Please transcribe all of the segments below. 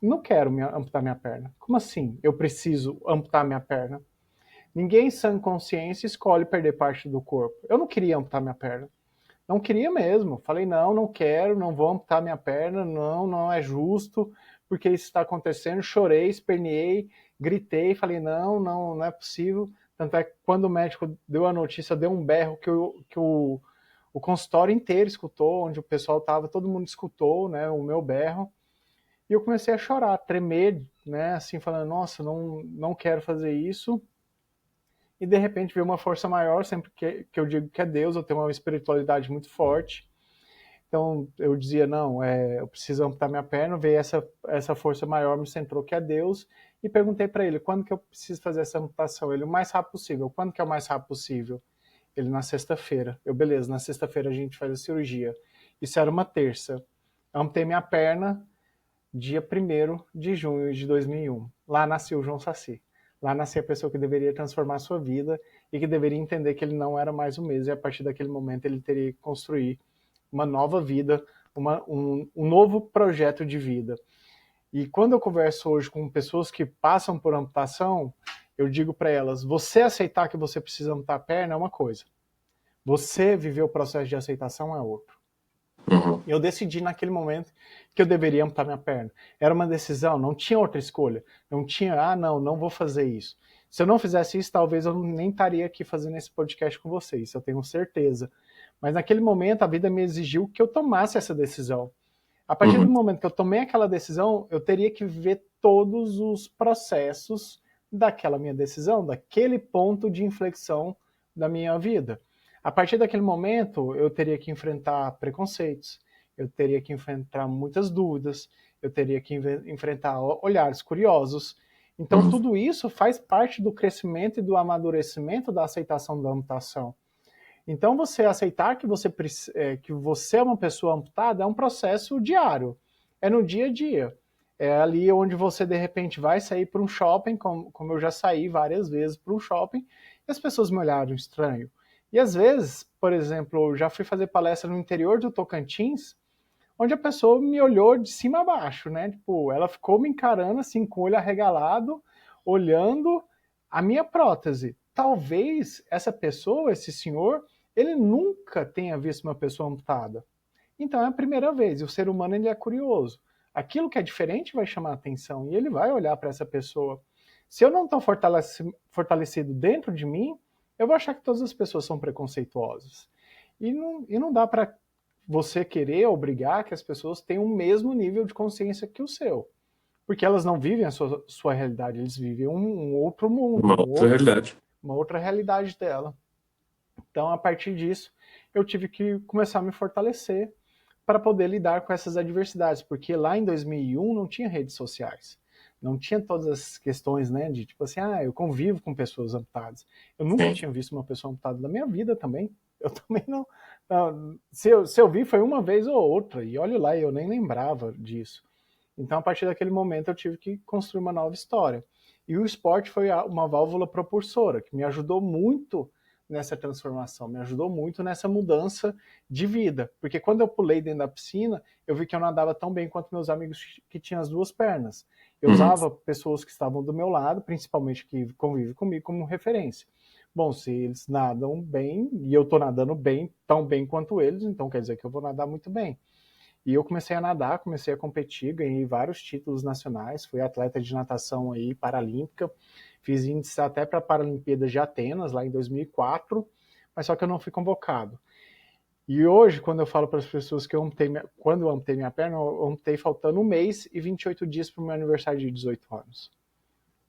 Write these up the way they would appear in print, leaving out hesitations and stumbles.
não quero amputar minha perna. Como assim? Eu preciso amputar minha perna? Ninguém em sã consciência escolhe perder parte do corpo. Eu não queria amputar minha perna. Não queria mesmo. Falei, não, não quero, não vou amputar minha perna, não, não é justo, porque isso está acontecendo. Chorei, esperneei, gritei, falei, não, não, não é possível. Tanto é que quando o médico deu a notícia, deu um berro que o consultório inteiro escutou, onde o pessoal estava, todo mundo escutou, né, o meu berro. E eu comecei a chorar, tremer, né, assim, falando, nossa, não, não quero fazer isso. E de repente veio uma força maior, sempre que eu digo que é Deus, eu tenho uma espiritualidade muito forte. Então eu dizia, não, eu preciso amputar minha perna, veio essa força maior, me centrou que é Deus, e perguntei para ele, quando que eu preciso fazer essa amputação? Ele, o mais rápido possível. Quando que é o mais rápido possível? Ele, na sexta-feira. Eu, beleza, na sexta-feira a gente faz a cirurgia. Isso era uma terça. Eu amputei minha perna dia 1º de junho de 2001. Lá nasceu o João Saci. Lá nasceu a pessoa que deveria transformar a sua vida e que deveria entender que ele não era mais o mesmo, e a partir daquele momento ele teria que construir uma nova vida, um novo projeto de vida. E quando eu converso hoje com pessoas que passam por amputação, eu digo para elas, você aceitar que você precisa amputar a perna é uma coisa, você viver o processo de aceitação é outra. Uhum. Eu decidi naquele momento que eu deveria amputar minha perna. Era uma decisão, não tinha outra escolha. Não tinha, não, não vou fazer isso. Se eu não fizesse isso, talvez eu nem estaria aqui fazendo esse podcast com vocês, eu tenho certeza. Mas naquele momento a vida me exigiu que eu tomasse essa decisão. A partir do Uhum. momento que eu tomei aquela decisão, eu teria que viver todos os processos daquela minha decisão, daquele ponto de inflexão da minha vida. A partir daquele momento, eu teria que enfrentar preconceitos, eu teria que enfrentar muitas dúvidas, eu teria que enfrentar olhares curiosos. Então, Uhum. tudo isso faz parte do crescimento e do amadurecimento da aceitação da amputação. Então, você aceitar que você é uma pessoa amputada é um processo diário, é no dia a dia. É ali onde você, de repente, vai sair para um shopping, como eu já saí várias vezes para um shopping, e as pessoas me olharam estranho. E às vezes, por exemplo, eu já fui fazer palestra no interior do Tocantins, onde a pessoa me olhou de cima a baixo, né? Tipo, ela ficou me encarando assim, com o olho arregalado, olhando a minha prótese. Talvez essa pessoa, esse senhor, ele nunca tenha visto uma pessoa amputada. Então é a primeira vez, e o ser humano ele é curioso. Aquilo que é diferente vai chamar a atenção e ele vai olhar para essa pessoa. Se eu não estou fortalecido dentro de mim, eu vou achar que todas as pessoas são preconceituosas. E não dá para você querer obrigar que as pessoas tenham o mesmo nível de consciência que o seu. Porque elas não vivem a sua realidade, eles vivem um outro mundo, Uma outra realidade. uma outra realidade dela. Então, a partir disso, eu tive que começar a me fortalecer para poder lidar com essas adversidades, porque lá em 2001 não tinha redes sociais, não tinha todas as questões, né, de tipo assim, eu convivo com pessoas amputadas. Eu nunca Sim. tinha visto uma pessoa amputada na minha vida também. Eu também não, se eu vi foi uma vez ou outra, e olha lá, eu nem lembrava disso. Então, a partir daquele momento, eu tive que construir uma nova história. E o esporte foi uma válvula propulsora, que me ajudou muito nessa transformação, me ajudou muito nessa mudança de vida. Porque quando eu pulei dentro da piscina, eu vi que eu nadava tão bem quanto meus amigos que tinham as duas pernas. Eu Uhum. usava pessoas que estavam do meu lado, principalmente que convivem comigo, como referência. Bom, se eles nadam bem e eu estou nadando bem, tão bem quanto eles, então quer dizer que eu vou nadar muito bem. E eu comecei a nadar, comecei a competir, ganhei vários títulos nacionais, fui atleta de natação aí paralímpica, fiz índice até para a Paralimpíada de Atenas, lá em 2004, mas só que eu não fui convocado. E hoje, quando eu falo para as pessoas que quando eu amputei minha perna, eu amputei faltando 1 mês e 28 dias para o meu aniversário de 18 anos.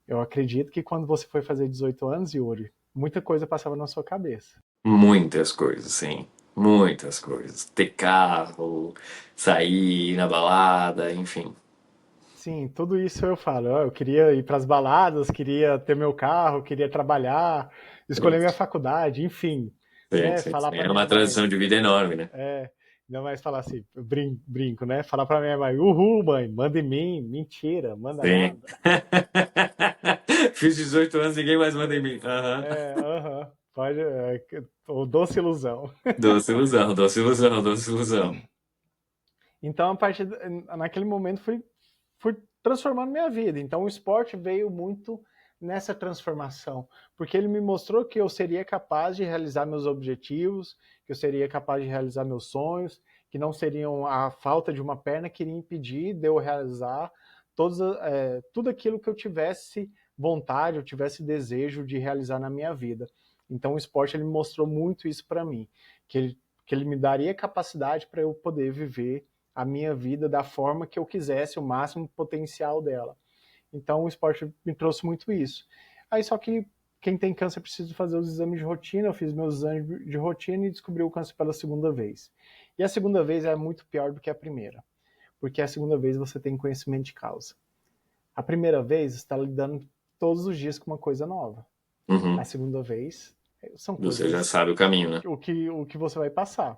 Eu acredito que quando você foi fazer 18 anos, Yuri, muita coisa passava na sua cabeça. Muitas coisas, sim. Muitas coisas. Ter carro, sair na balada, enfim. Sim, tudo isso eu falo. Eu queria ir para as baladas, queria ter meu carro, queria trabalhar, escolher minha faculdade, enfim, Sim, né? sim, Falar sim. para É minha uma mãe, transição de vida enorme, né? ainda mais falar assim, brinco, né? Falar para minha mãe, uhul, mãe, manda em mim, mentira, manda Sim. nada. Fiz 18 anos, ninguém mais manda em mim. Aham. Aham, pode, ou doce ilusão. Doce ilusão, doce ilusão, doce ilusão. Então, naquele momento, fui transformando minha vida. Então o esporte veio muito nessa transformação, porque ele me mostrou que eu seria capaz de realizar meus objetivos, que eu seria capaz de realizar meus sonhos, que não seriam a falta de uma perna que iria impedir de eu realizar tudo aquilo que eu tivesse vontade, eu tivesse desejo de realizar na minha vida. Então o esporte ele mostrou muito isso para mim, que ele me daria capacidade para eu poder viver a minha vida da forma que eu quisesse, o máximo potencial dela. Então o esporte me trouxe muito isso. Aí só que quem tem câncer precisa fazer os exames de rotina, eu fiz meus exames de rotina e descobri o câncer pela segunda vez. E a segunda vez é muito pior do que a primeira, porque a segunda vez você tem conhecimento de causa. A primeira vez está lidando todos os dias com uma coisa nova. A Uhum. segunda vez são Você já coisas sabe o caminho, né? o que você vai passar.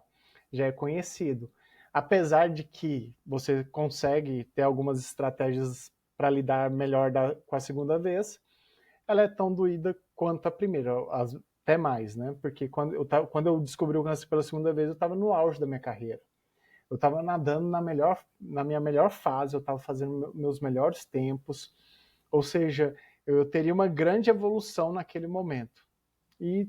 Já é conhecido. Apesar de que você consegue ter algumas estratégias para lidar melhor com a segunda vez, ela é tão doída quanto a primeira, até mais, né? Porque quando eu descobri o câncer pela segunda vez, eu estava no auge da minha carreira. Eu estava nadando na minha melhor fase, eu estava fazendo meus melhores tempos, ou seja, eu teria uma grande evolução naquele momento e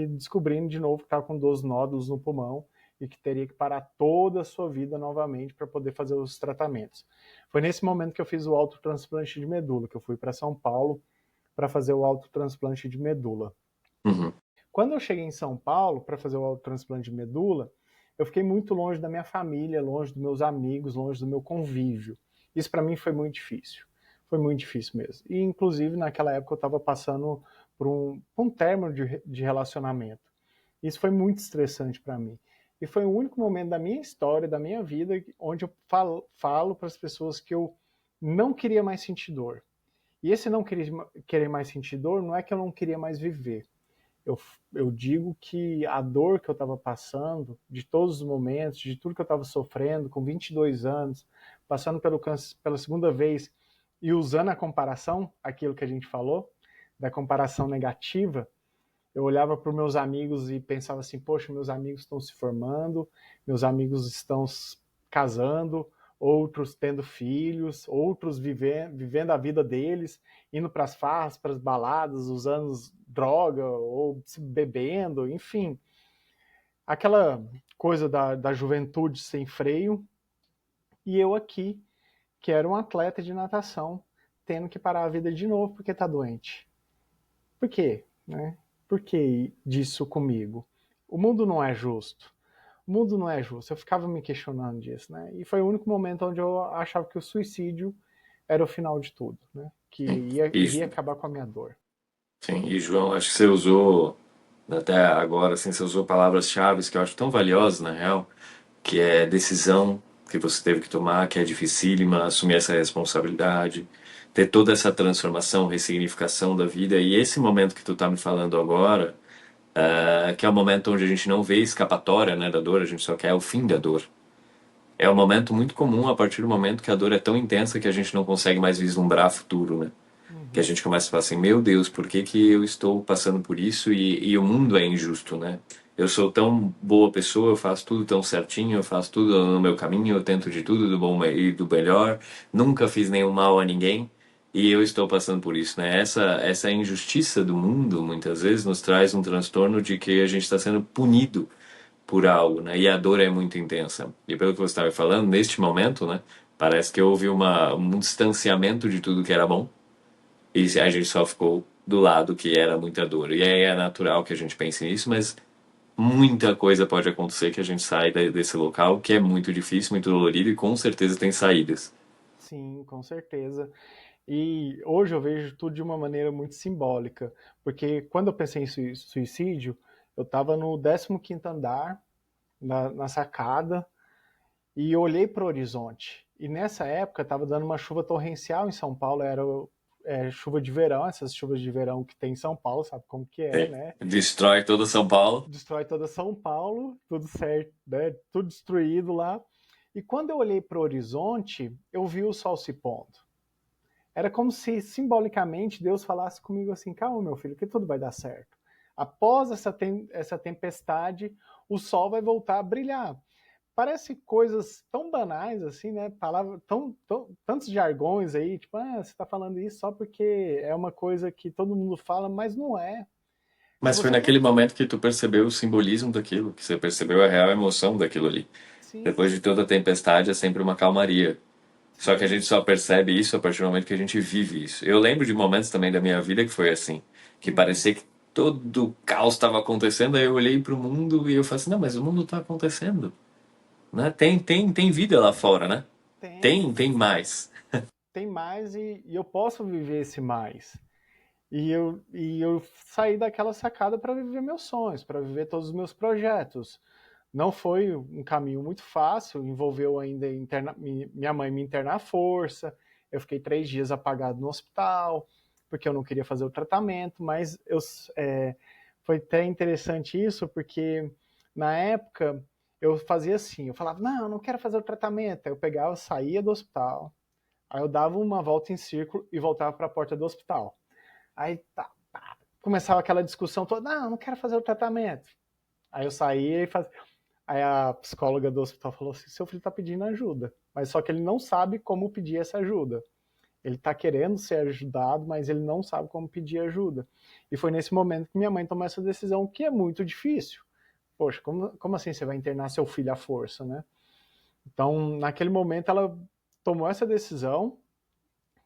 descobrindo de novo que estava com 12 nódulos no pulmão e que teria que parar toda a sua vida novamente para poder fazer os tratamentos. Foi nesse momento que eu fiz o autotransplante de medula, que eu fui para São Paulo para fazer o autotransplante de medula. Uhum. Quando eu cheguei em São Paulo para fazer o autotransplante de medula, eu fiquei muito longe da minha família, longe dos meus amigos, longe do meu convívio. Isso para mim foi muito difícil. Foi muito difícil mesmo. E, inclusive, naquela época eu estava passando por um término de relacionamento. Isso foi muito estressante para mim. E foi o único momento da minha história, da minha vida, onde eu falo para as pessoas que eu não queria mais sentir dor. E esse não querer mais sentir dor não é que eu não queria mais viver. Eu digo que a dor que eu estava passando, de todos os momentos, de tudo que eu estava sofrendo, com 22 anos, passando pelo câncer pela segunda vez e usando a comparação, aquilo que a gente falou, da comparação negativa, eu olhava para os meus amigos e pensava assim, poxa, meus amigos estão se formando, meus amigos estão casando, outros tendo filhos, outros vivendo a vida deles, indo para as farras, para as baladas, usando droga ou bebendo, enfim. Aquela coisa da juventude sem freio. E eu aqui, que era um atleta de natação, tendo que parar a vida de novo porque está doente. Por quê? Né? Por que disso comigo? O mundo não é justo. O mundo não é justo. Eu ficava me questionando disso, né? E foi o único momento onde eu achava que o suicídio era o final de tudo, né? Que Sim. iria acabar com a minha dor. Sim, e João, acho que você usou, até agora, assim, você usou palavras-chave que eu acho tão valiosas, na real, que é decisão que você teve que tomar, que é dificílima, assumir essa responsabilidade, ter toda essa transformação, ressignificação da vida, e esse momento que tu tá me falando agora, que é o momento onde a gente não vê escapatória, né, da dor, a gente só quer o fim da dor. É um momento muito comum a partir do momento que a dor é tão intensa que a gente não consegue mais vislumbrar futuro, né? Que a Uhum. gente começa a falar assim, meu Deus, por que que eu estou passando por isso e o mundo é injusto, né? Eu sou tão boa pessoa, eu faço tudo tão certinho, eu faço tudo no meu caminho, eu tento de tudo do bom e do melhor, nunca fiz nenhum mal a ninguém e eu estou passando por isso, né? Essa injustiça do mundo muitas vezes nos traz um transtorno de que a gente está sendo punido por algo, né? E a dor é muito intensa. E pelo que você estava falando, neste momento, né? Parece que houve um distanciamento de tudo que era bom e a gente só ficou do lado que era muita dor. E aí é natural que a gente pense nisso, mas muita coisa pode acontecer que a gente sai desse local, que é muito difícil, muito dolorido e com certeza tem saídas. Sim, com certeza. E hoje eu vejo tudo de uma maneira muito simbólica, porque quando eu pensei em suicídio, eu estava no 15º andar, na sacada, e eu olhei para o horizonte. E nessa época estava dando uma chuva torrencial em São Paulo, era chuva de verão, essas chuvas de verão que tem em São Paulo, sabe como que é, É. né? Destrói toda São Paulo. Destrói toda São Paulo, tudo certo, né? Tudo destruído lá. E quando eu olhei para o horizonte, eu vi o sol se pondo. Era como se simbolicamente Deus falasse comigo assim: calma, meu filho, que tudo vai dar certo. Após essa tempestade, o sol vai voltar a brilhar. parece coisas tão banais assim, né? Palavra, tantos jargões aí, tipo, você está falando isso só porque é uma coisa que todo mundo fala, mas não é. Se Mas foi você naquele for, momento que tu percebeu o simbolismo daquilo, que você percebeu a real emoção daquilo ali. sim, Depois de toda a tempestade é sempre uma calmaria. Só que a sim, gente só percebe isso a partir do momento que a gente vive isso. Eu lembro de momentos também da minha vida que foi assim, que uhum, parecia que todo o caos estava acontecendo, aí eu olhei para o mundo e eu falei assim, não, mas o mundo está acontecendo, né? Tem vida lá fora, né? tem, Tem mais. tem mais e eu posso viver esse mais. E eu saí daquela sacada para viver meus sonhos, para viver todos os meus projetos. Não foi um caminho muito fácil, envolveu ainda minha mãe me internar à força. Eu fiquei 3 dias apagado no hospital, porque eu não queria fazer o tratamento, mas foi até interessante isso, porque na época eu fazia assim, eu falava, não, eu não quero fazer o tratamento. Aí eu pegava, saía do hospital, aí eu dava uma volta em círculo e voltava para a porta do hospital. Aí começava aquela discussão toda, não, eu não quero fazer o tratamento. Aí eu saía e fazia. Aí a psicóloga do hospital falou assim: seu filho está pedindo ajuda, mas só que ele não sabe como pedir essa ajuda. Ele está querendo ser ajudado, mas ele não sabe como pedir ajuda. E foi nesse momento que minha mãe tomou essa decisão, que é muito difícil. Poxa, como assim você vai internar seu filho à força, né? Então, naquele momento, ela tomou essa decisão,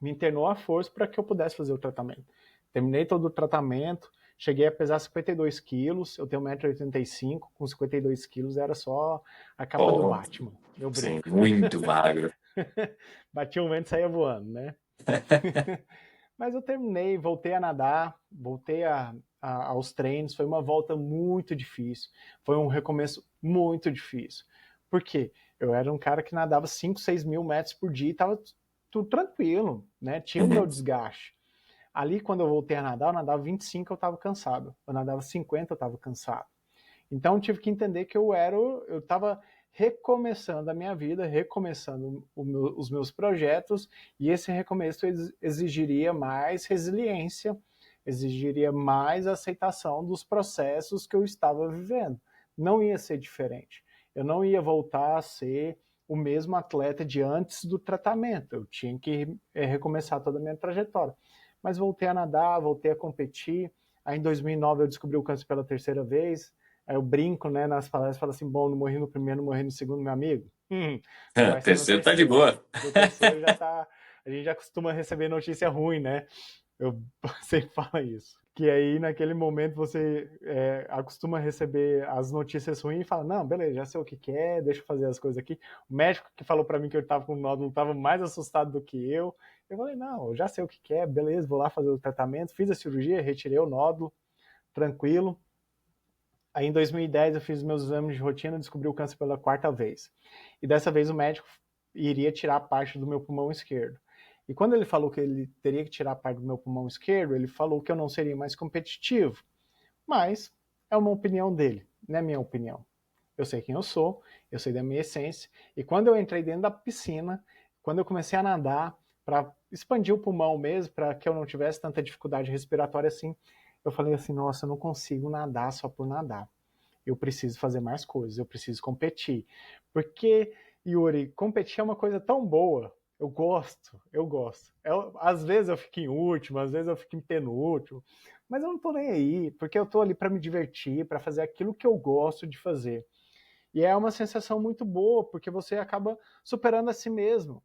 me internou à força para que eu pudesse fazer o tratamento. Terminei todo o tratamento, cheguei a pesar 52 quilos, eu tenho 1,85 m, com 52 quilos era só a capa do Oh, Batman, meu sim, brinco. muito magro. Batia um vento e saía voando, né? Mas eu terminei, voltei a nadar, voltei aos treinos, foi uma volta muito difícil, foi um recomeço muito difícil. Por quê? Eu era um cara que nadava 5, 6 mil metros por dia e estava tudo tranquilo, né? Tinha o meu Uhum. desgaste. Ali, quando eu voltei a nadar, eu nadava 25, eu estava cansado. Eu nadava 50, eu estava cansado. Então, eu tive que entender que eu estava recomeçando a minha vida, recomeçando os meus projetos, e esse recomeço exigiria mais resiliência, exigiria mais aceitação dos processos que eu estava vivendo. Não ia ser diferente. Eu não ia voltar a ser o mesmo atleta de antes do tratamento. Eu tinha que recomeçar toda a minha trajetória. Mas voltei a nadar, voltei a competir. Aí em 2009 eu descobri o câncer pela terceira vez. Aí eu brinco, né, nas palestras, falo assim, bom, não morri no primeiro, não morri no segundo, meu amigo. Não vai ser no Terceiro tá de terceiro. boa. No terceiro já tá, a gente já costuma receber notícia ruim, né? Eu sempre falo isso. Que aí, naquele momento, você acostuma receber as notícias ruins e fala, não, beleza, já sei o que que é, deixa eu fazer as coisas aqui. O médico que falou para mim que eu estava com nódulo estava mais assustado do que eu. Eu falei, não, eu já sei o que que é, beleza, vou lá fazer o tratamento. Fiz a cirurgia, retirei o nódulo, tranquilo. Aí em 2010 eu fiz meus exames de rotina e descobri o câncer pela quarta vez. E dessa vez o médico iria tirar parte do meu pulmão esquerdo. E quando ele falou que ele teria que tirar parte do meu pulmão esquerdo, ele falou que eu não seria mais competitivo. Mas é uma opinião dele, não é minha opinião. Eu sei quem eu sei da minha essência. E quando eu entrei dentro da piscina, quando eu comecei a nadar, para expandir o pulmão mesmo, para que eu não tivesse tanta dificuldade respiratória assim, eu falei assim: nossa, eu não consigo nadar só por nadar. Eu preciso fazer mais coisas, eu preciso competir. Porque, Yuri, competir é uma coisa tão boa. Eu gosto, eu gosto. Às vezes eu fico em último, às vezes eu fico em penúltimo, mas eu não tô nem aí, porque eu tô ali para me divertir, para fazer aquilo que eu gosto de fazer. E é uma sensação muito boa, porque você acaba superando a si mesmo.